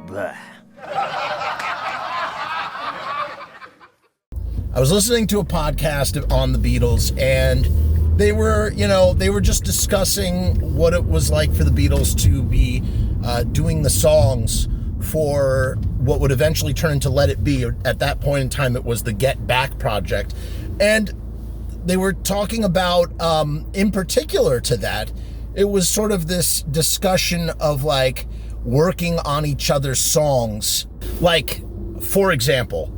Blah. I was listening to a podcast on the Beatles, and they were just discussing what it was like for the Beatles to be doing the songs for what would eventually turn into Let It Be. At that point in time, it was the Get Back project. And they were talking about, in particular to that, it was sort of this discussion of like working on each other's songs. Like, for example,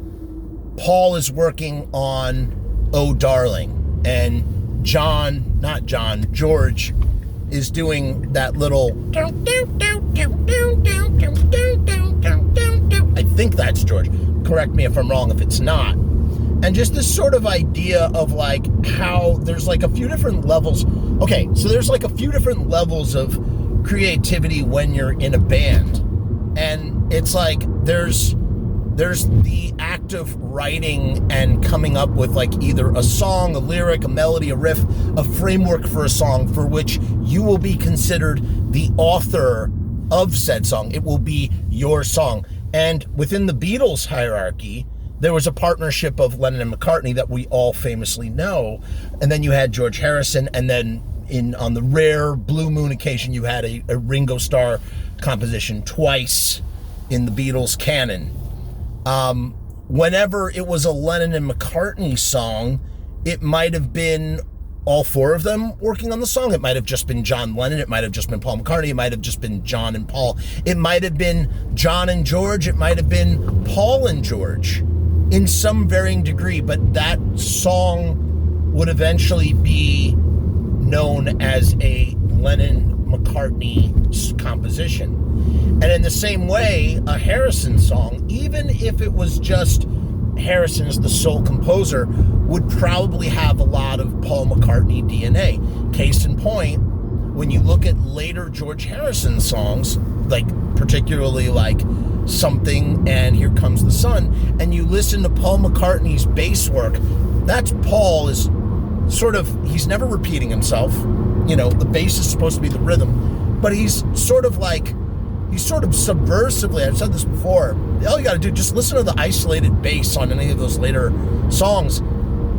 Paul is working on Oh Darling, and George is doing that little, I think that's George. Correct me if I'm wrong if it's not. And just this sort of idea of like how there's like a few different levels. Okay, so there's like a few different levels of creativity when you're in a band. And it's like there's the act of writing and coming up with like either a song, a lyric, a melody, a riff, a framework for a song for which you will be considered the author of said song. It will be your song. And within the Beatles hierarchy, there was a partnership of Lennon and McCartney that we all famously know. And then you had George Harrison, and then on the rare Blue Moon occasion, you had a Ringo Starr composition twice in the Beatles canon. Whenever it was a Lennon and McCartney song, it might have been all four of them working on the song. It might have just been John Lennon. It might have just been Paul McCartney. It might have just been John and Paul. It might have been John and George. It might have been Paul and George in some varying degree, but that song would eventually be known as a Lennon-McCartney composition. And in the same way, a Harrison song, even if it was just Harrison as the sole composer, would probably have a lot of Paul McCartney DNA. Case in point, when you look at later George Harrison songs, like particularly like Something and Here Comes the Sun, and you listen to Paul McCartney's bass work, that's Paul is sort of, he's never repeating himself. You know, the bass is supposed to be the rhythm, but he's sort of subversively, I've said this before, all you gotta do, just listen to the isolated bass on any of those later songs.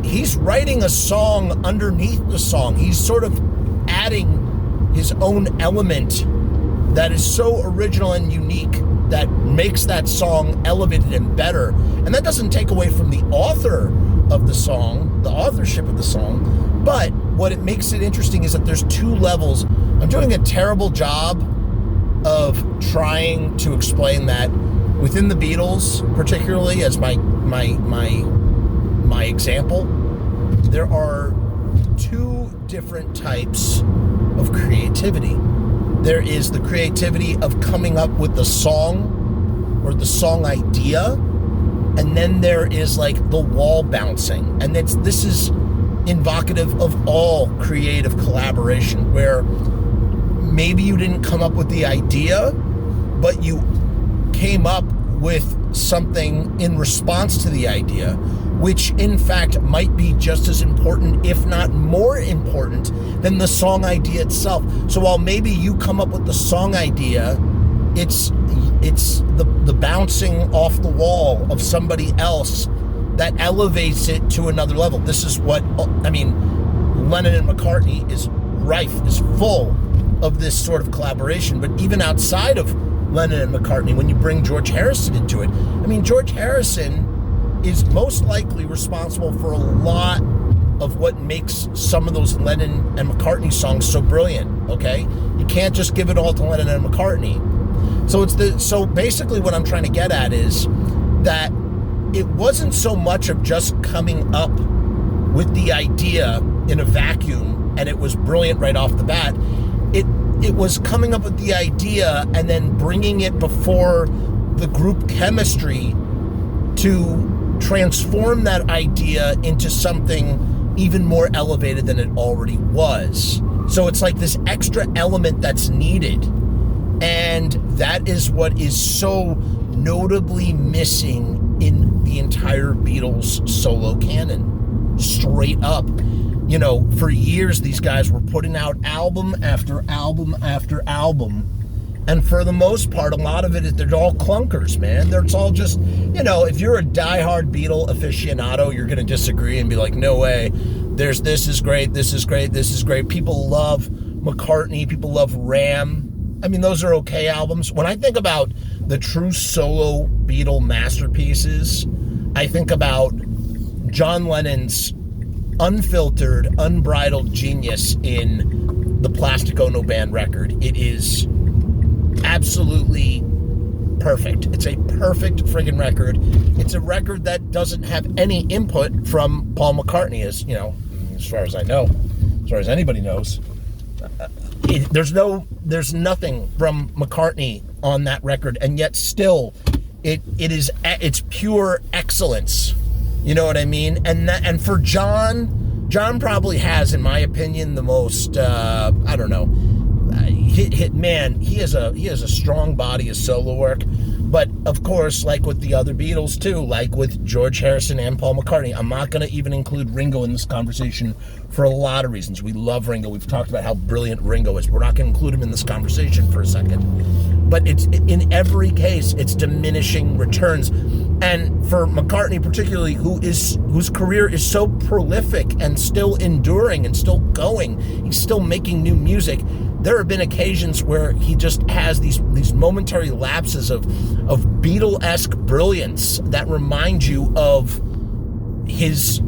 He's writing a song underneath the song. He's sort of adding his own element that is so original and unique that makes that song elevated and better. And that doesn't take away from the author of the song, the authorship of the song, but what it makes it interesting is that there's two levels. I'm doing a terrible job of trying to explain that within the Beatles, particularly as my example, there are two different types of creativity. There is the creativity of coming up with the song or the song idea, and then there is like the wall bouncing. And this is invocative of all creative collaboration, where maybe you didn't come up with the idea, but you came up with something in response to the idea, which in fact might be just as important, if not more important, than the song idea itself. So while maybe you come up with the song idea, it's the bouncing off the wall of somebody else that elevates it to another level. This is what, I mean, Lennon and McCartney is full of this sort of collaboration. But even outside of Lennon and McCartney, when you bring George Harrison into it, I mean, George Harrison is most likely responsible for a lot of what makes some of those Lennon and McCartney songs so brilliant, okay? You can't just give it all to Lennon and McCartney. So basically what I'm trying to get at is that it wasn't so much of just coming up with the idea in a vacuum and it was brilliant right off the bat. It was coming up with the idea and then bringing it before the group chemistry to transform that idea into something even more elevated than it already was. So it's like this extra element that's needed. And that is what is so notably missing in the entire Beatles solo canon. Straight up. You know, for years these guys were putting out album after album after album, And for the most part, a lot of it, they're all clunkers, man. It's all just, if you're a diehard Beatle aficionado, you're going to disagree and be like, no way. This is great, this is great, this is great. People love McCartney, people love Ram. I mean, those are okay albums. When I think about the true solo Beatle masterpieces, I think about John Lennon's unfiltered, unbridled genius in the Plastic Ono Band record. It is absolutely perfect. It's a perfect friggin' record. It's a record that doesn't have any input from Paul McCartney, as far as I know, as far as anybody knows. There's nothing from McCartney on that record, and yet still, it's pure excellence. You know what I mean? And for John probably has, in my opinion, the most I don't know. He has a strong body of solo work, but of course, like with the other Beatles too, like with George Harrison and Paul McCartney, I'm not going to even include Ringo in this conversation for a lot of reasons. We love Ringo. We've talked about how brilliant Ringo is. We're not going to include him in this conversation for a second, but it's in every case, it's diminishing returns. And for McCartney particularly, whose career is so prolific and still enduring and still going, he's still making new music. There have been occasions where he just has these momentary lapses of Beatle-esque brilliance that remind you of his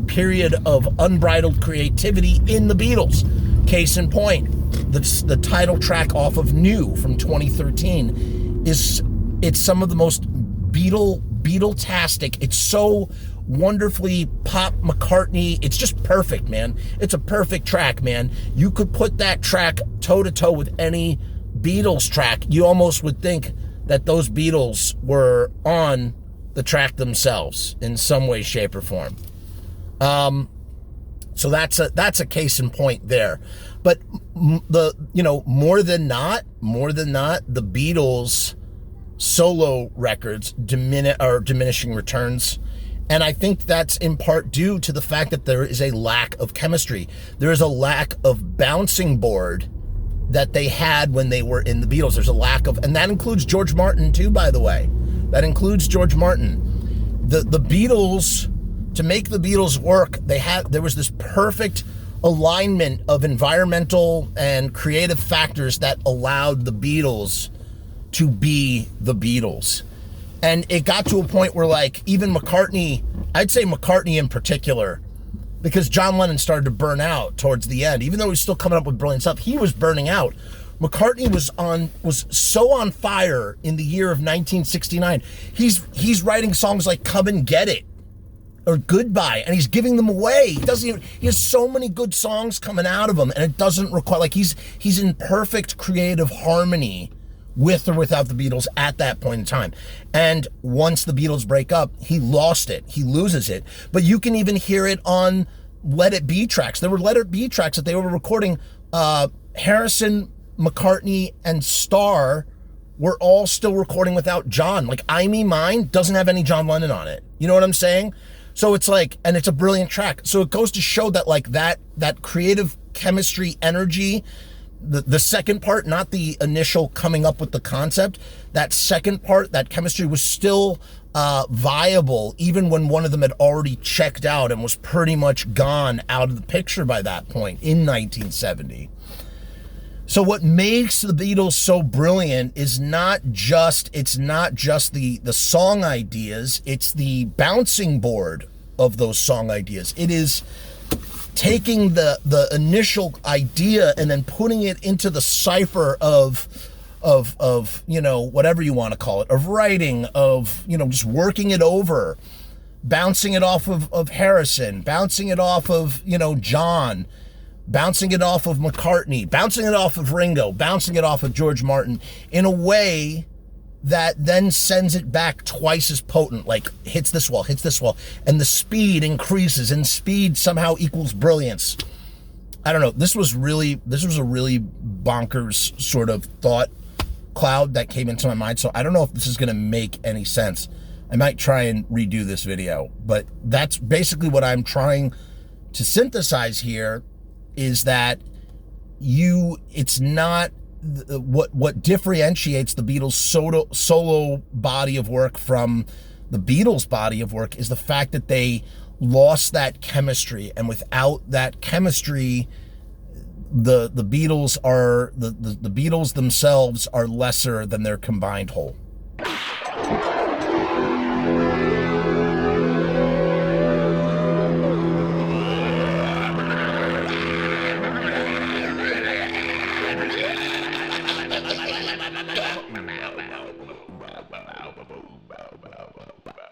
period of unbridled creativity in the Beatles. Case in point, the title track off of New from 2013 it's some of the most Beatle-tastic. It's so wonderfully pop McCartney. It's just perfect, man. It's a perfect track, man. You could put that track toe-to-toe with any Beatles track. You almost would think that those Beatles were on the track themselves in some way, shape, or form. So that's a case in point there. But more than not, the Beatles solo records diminishing returns. And I think that's in part due to the fact that there is a lack of chemistry. There is a lack of bouncing board that they had when they were in the Beatles. There's a lack of, and that includes George Martin too, by the way. That includes George Martin. The Beatles, to make the Beatles work, there was this perfect alignment of environmental and creative factors that allowed the Beatles to be the Beatles. And it got to a point where, like, even McCartney, I'd say McCartney in particular, because John Lennon started to burn out towards the end. Even though he was still coming up with brilliant stuff, he was burning out. McCartney was so on fire in the year of 1969. He's writing songs like Come and Get It or Goodbye, and he's giving them away. He has so many good songs coming out of him, and it doesn't require, like, he's in perfect creative harmony with or without the Beatles at that point in time. And once the Beatles break up, he lost it. He loses it. But you can even hear it on Let It Be tracks. There were Let It Be tracks that they were recording. Harrison, McCartney, and Starr were all still recording without John. Like, I Me Mine doesn't have any John Lennon on it. You know what I'm saying? So it's like, and it's a brilliant track. So it goes to show that, like, that creative chemistry energy, the second part, not the initial coming up with the concept, that second part, that chemistry was still viable even when one of them had already checked out and was pretty much gone out of the picture by that point in 1970. So what makes the Beatles so brilliant is not just the song ideas, it's the bouncing board of those song ideas. It is taking the initial idea and then putting it into the cipher of whatever you want to call it, of writing, of just working it over, bouncing it off of Harrison, bouncing it off of John, bouncing it off of McCartney, bouncing it off of Ringo, bouncing it off of George Martin, in a way that then sends it back twice as potent, like hits this wall, and the speed increases, and speed somehow equals brilliance. I don't know. This was a really bonkers sort of thought cloud that came into my mind, so I don't know if this is going to make any sense. I might try and redo this video, but that's basically what I'm trying to synthesize here, is that it's not what differentiates the Beatles solo body of work from the Beatles body of work is the fact that they lost that chemistry, and without that chemistry, the Beatles themselves are lesser than their combined whole.